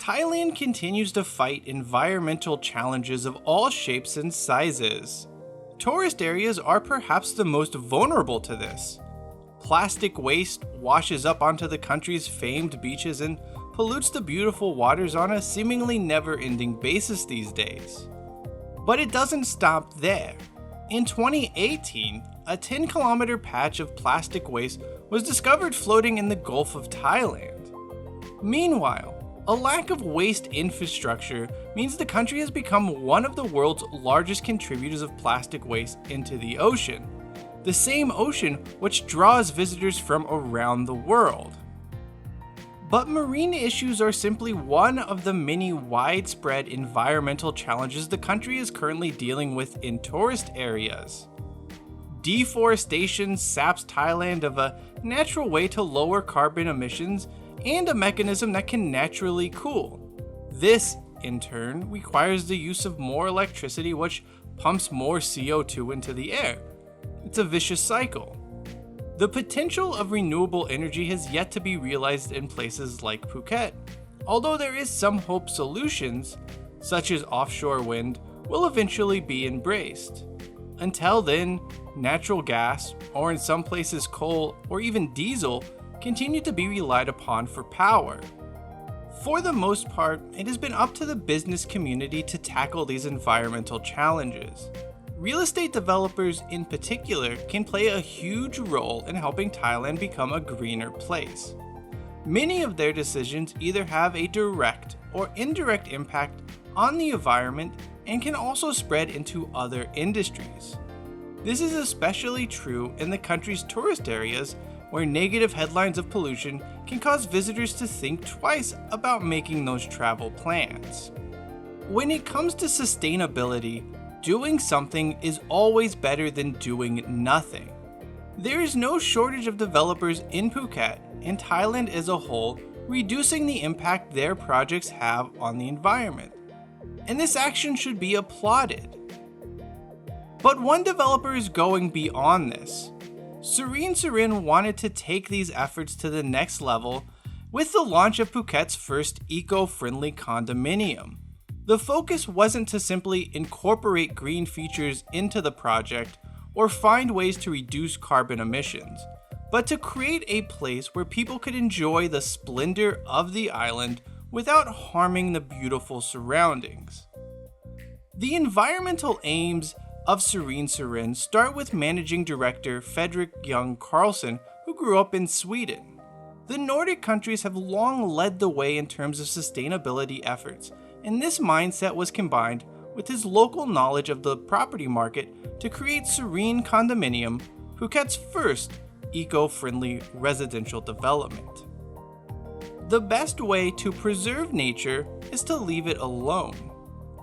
Thailand continues to fight environmental challenges of all shapes and sizes. Tourist areas are perhaps the most vulnerable to this. Plastic waste washes up onto the country's famed beaches and pollutes the beautiful waters on a seemingly never-ending basis these days. But it doesn't stop there. In 2018, a 10-kilometer patch of plastic waste was discovered floating in the Gulf of Thailand. Meanwhile, a lack of waste infrastructure means the country has become one of the world's largest contributors of plastic waste into the ocean, the same ocean which draws visitors from around the world. But marine issues are simply one of the many widespread environmental challenges the country is currently dealing with in tourist areas. Deforestation saps Thailand of a natural way to lower carbon emissions and a mechanism that can naturally cool. This, in turn, requires the use of more electricity, which pumps more CO2 into the air. It's a vicious cycle. The potential of renewable energy has yet to be realized in places like Phuket, although there is some hope solutions, such as offshore wind, will eventually be embraced. Until then, natural gas, or in some places coal or even diesel, continue to be relied upon for power. For the most part, it has been up to the business community to tackle these environmental challenges. Real estate developers in particular can play a huge role in helping Thailand become a greener place. Many of their decisions either have a direct or indirect impact on the environment and can also spread into other industries. This is especially true in the country's tourist areas, where negative headlines of pollution can cause visitors to think twice about making those travel plans. When it comes to sustainability, doing something is always better than doing nothing. There is no shortage of developers in Phuket and Thailand as a whole reducing the impact their projects have on the environment, and this action should be applauded. But one developer is going beyond this. Serene Surin wanted to take these efforts to the next level with the launch of Phuket's first eco-friendly condominium. The focus wasn't to simply incorporate green features into the project or find ways to reduce carbon emissions, but to create a place where people could enjoy the splendor of the island without harming the beautiful surroundings. The environmental aims of Serene Surin start with managing director Fredrik Young Carlson, who grew up in Sweden. The Nordic countries have long led the way in terms of sustainability efforts, and this mindset was combined with his local knowledge of the property market to create Serene Condominium, Phuket's first eco-friendly residential development. The best way to preserve nature is to leave it alone.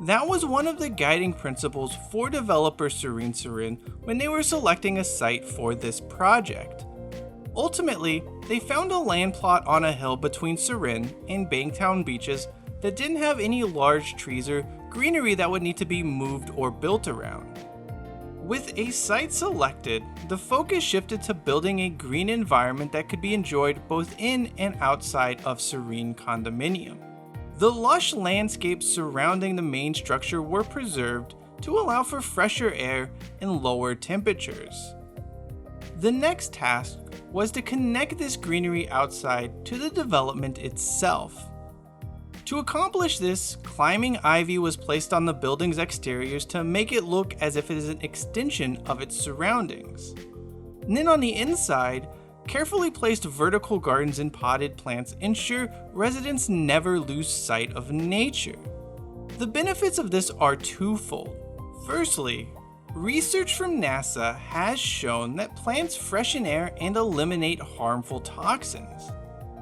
That was one of the guiding principles for developer Serene Surin when they were selecting a site for this project. Ultimately, they found a land plot on a hill between Surin and Bangtown beaches that didn't have any large trees or greenery that would need to be moved or built around. With a site selected, the focus shifted to building a green environment that could be enjoyed both in and outside of Serene Condominium. The lush landscapes surrounding the main structure were preserved to allow for fresher air and lower temperatures. The next task was to connect this greenery outside to the development itself. To accomplish this, climbing ivy was placed on the building's exteriors to make it look as if it is an extension of its surroundings. And then on the inside, carefully placed vertical gardens and potted plants ensure residents never lose sight of nature. The benefits of this are twofold. Firstly, research from NASA has shown that plants freshen air and eliminate harmful toxins.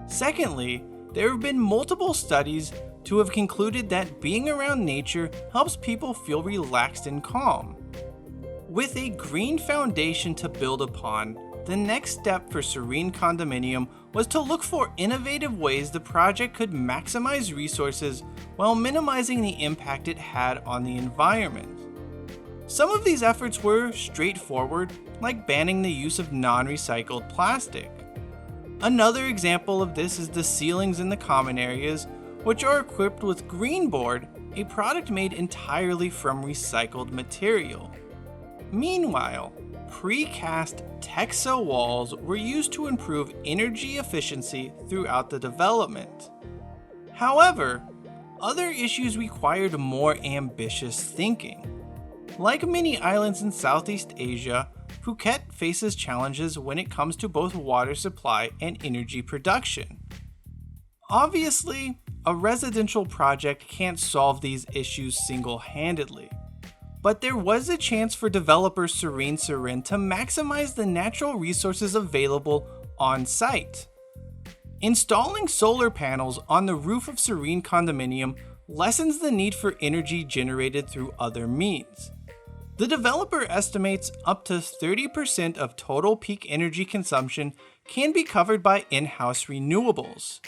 Secondly, there have been multiple studies to have concluded that being around nature helps people feel relaxed and calm. With a green foundation to build upon, the next step for Serene Condominium was to look for innovative ways the project could maximize resources while minimizing the impact it had on the environment. Some of these efforts were straightforward, like banning the use of non-recycled plastic. Another example of this is the ceilings in the common areas, which are equipped with green board, a product made entirely from recycled material. Meanwhile, precast Texo walls were used to improve energy efficiency throughout the development. However, other issues required more ambitious thinking. Like many islands in Southeast Asia, Phuket faces challenges when it comes to both water supply and energy production. Obviously, a residential project can't solve these issues single-handedly, but there was a chance for developer Serene Surin to maximize the natural resources available on site. Installing solar panels on the roof of Serene Condominium lessens the need for energy generated through other means. The developer estimates up to 30% of total peak energy consumption can be covered by in-house renewables.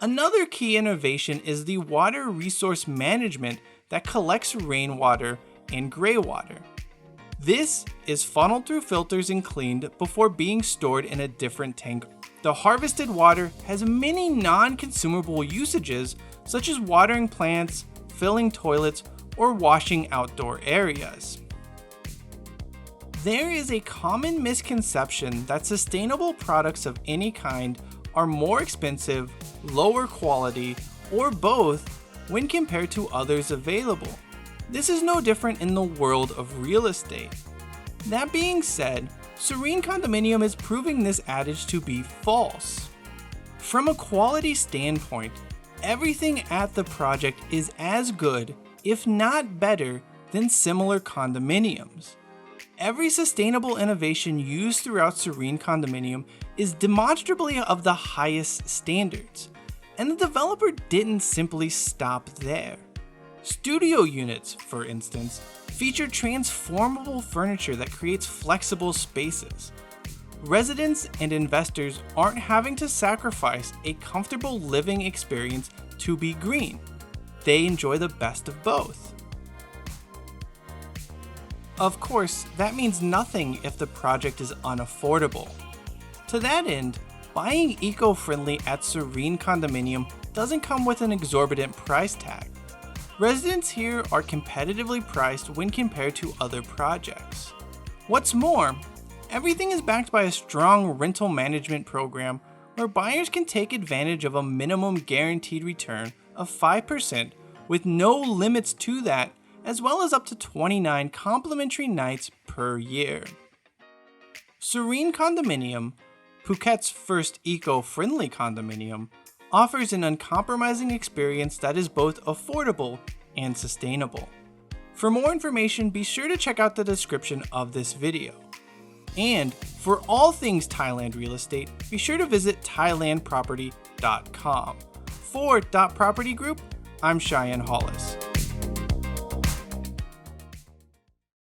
Another key innovation is the water resource management that collects rainwater and gray water. This is funneled through filters and cleaned before being stored in a different tank. The harvested water has many non-consumable usages, such as watering plants, filling toilets, or washing outdoor areas. There is a common misconception that sustainable products of any kind are more expensive, lower quality, or both when compared to others available. This is no different in the world of real estate. That being said, Serene Condominium is proving this adage to be false. From a quality standpoint, everything at the project is as good, if not better, than similar condominiums. Every sustainable innovation used throughout Serene Condominium is demonstrably of the highest standards, and the developer didn't simply stop there. Studio units, for instance, feature transformable furniture that creates flexible spaces. Residents and investors aren't having to sacrifice a comfortable living experience to be green. They enjoy the best of both. Of course, that means nothing if the project is unaffordable. To that end, buying eco-friendly at Serene Condominium doesn't come with an exorbitant price tag. Residents here are competitively priced when compared to other projects. What's more, everything is backed by a strong rental management program where buyers can take advantage of a minimum guaranteed return of 5% with no limits to that, as well as up to 29 complimentary nights per year. Serene Condominium, Phuket's first eco-friendly condominium, offers an uncompromising experience that is both affordable and sustainable. For more information, be sure to check out the description of this video. And for all things Thailand real estate, be sure to visit thailandproperty.com. For Property Group, I'm Cheyenne Hollis.